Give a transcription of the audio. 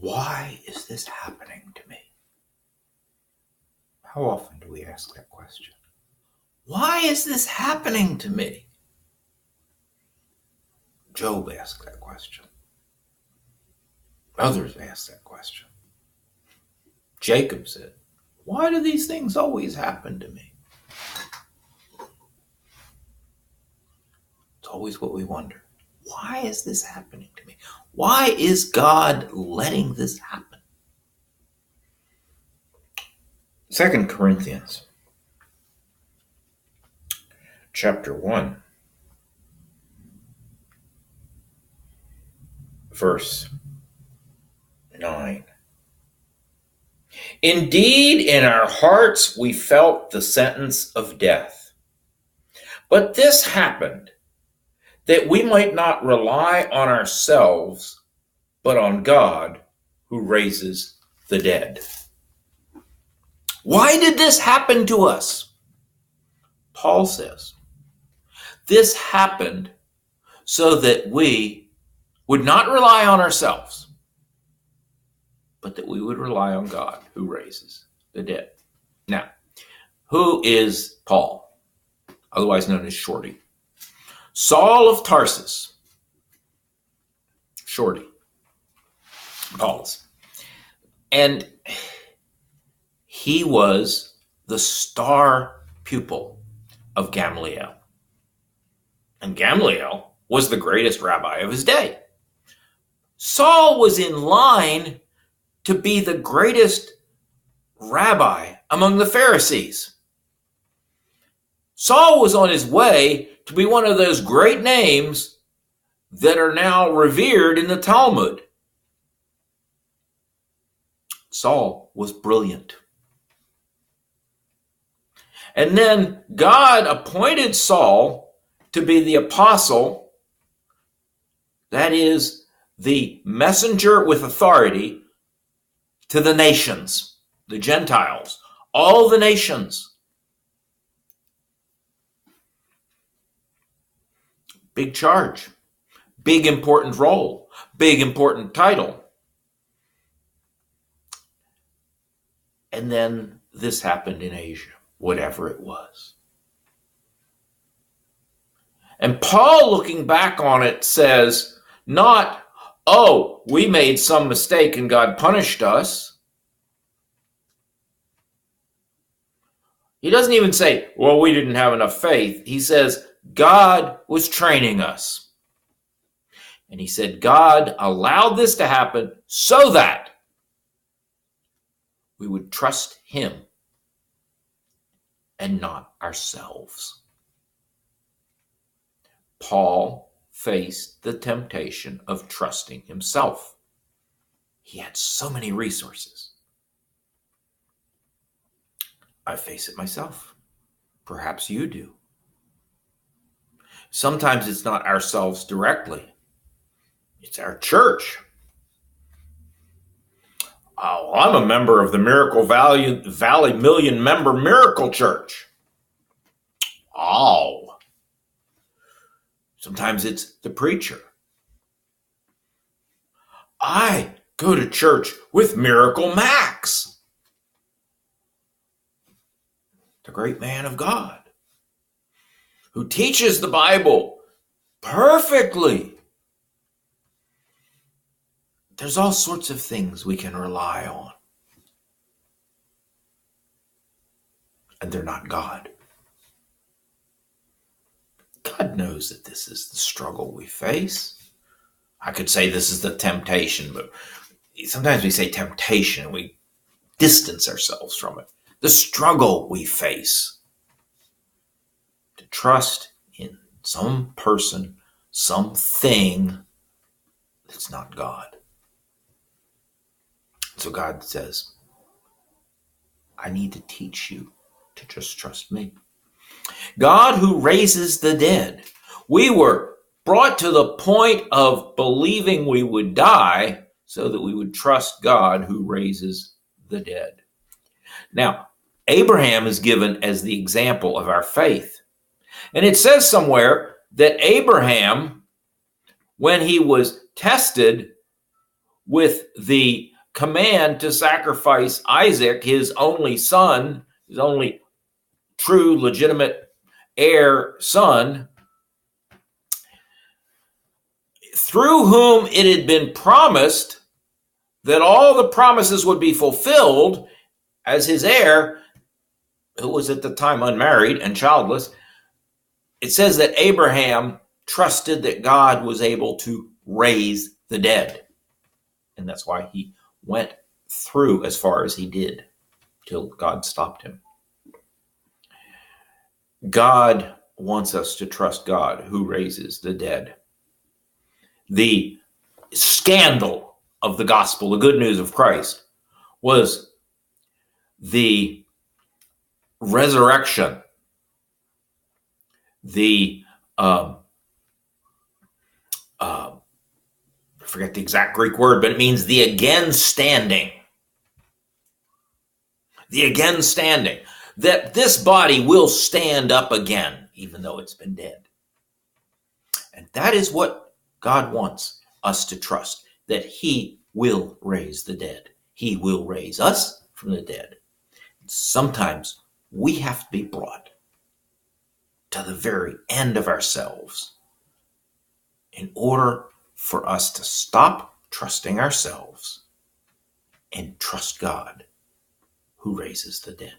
Why is this happening to me? How often do we ask that question? Why is this happening to me? Job asked that question. Others asked that question. Jacob said, why do these things always happen to me? It's always what we wonder. Why is this happening to me? Why is God letting this happen? 2 Corinthians chapter 1, verse 9. Indeed, in our hearts we felt the sentence of death. But this happened that we might not rely on ourselves, but on God who raises the dead. Why did this happen to us? Paul says, this happened so that we would not rely on ourselves, but that we would rely on God who raises the dead. Now, who is Paul, otherwise known as Shorty? Saul of Tarsus. Shorty. Paul's. And he was the star pupil of Gamaliel. And Gamaliel was the greatest rabbi of his day. Saul was in line to be the greatest rabbi among the Pharisees. Saul was on his way to be one of those great names that are now revered in the Talmud. Saul was brilliant. And then God appointed Saul to be the apostle, that is, the messenger with authority to the nations, the Gentiles, all the nations. Big charge, big important role, big important title. And then this happened in Asia, whatever it was. And Paul, looking back on it, says, not, oh, we made some mistake and God punished us. He doesn't even say, well, we didn't have enough faith. He says, God was training us. And he said, God allowed this to happen so that we would trust him and not ourselves. Paul faced the temptation of trusting himself. He had so many resources. I face it myself. Perhaps you do. Sometimes it's not ourselves directly. It's our church. Oh, I'm a member of the Miracle Valley Million Member Miracle Church. Oh. Sometimes it's the preacher. I go to church with Miracle Max, the great man of God, who teaches the Bible perfectly. There's all sorts of things we can rely on. And they're not God. God knows that this is the struggle we face. I could say this is the temptation, but sometimes we say temptation and we distance ourselves from it. The struggle we face to trust in some person, something that's not God. So God says, I need to teach you to just trust me. God who raises the dead. We were brought to the point of believing we would die so that we would trust God who raises the dead. Now, Abraham is given as the example of our faith. And it says somewhere that Abraham, when he was tested, with the command to sacrifice Isaac, his only son, his only true, legitimate heir son, through whom it had been promised that all the promises would be fulfilled, as his heir, who was at the time unmarried and childless. It says that Abraham trusted that God was able to raise the dead. And that's why he went through as far as he did, till God stopped him. God wants us to trust God who raises the dead. The scandal of the gospel, the good news of Christ, was the resurrection, the I forget the exact Greek word, but it means the again standing. The again standing. That this body will stand up again, even though it's been dead. And that is what God wants us to trust, that he will raise the dead. He will raise us from the dead. Sometimes we have to be brought to the very end of ourselves in order for us to stop trusting ourselves and trust God who raises the dead.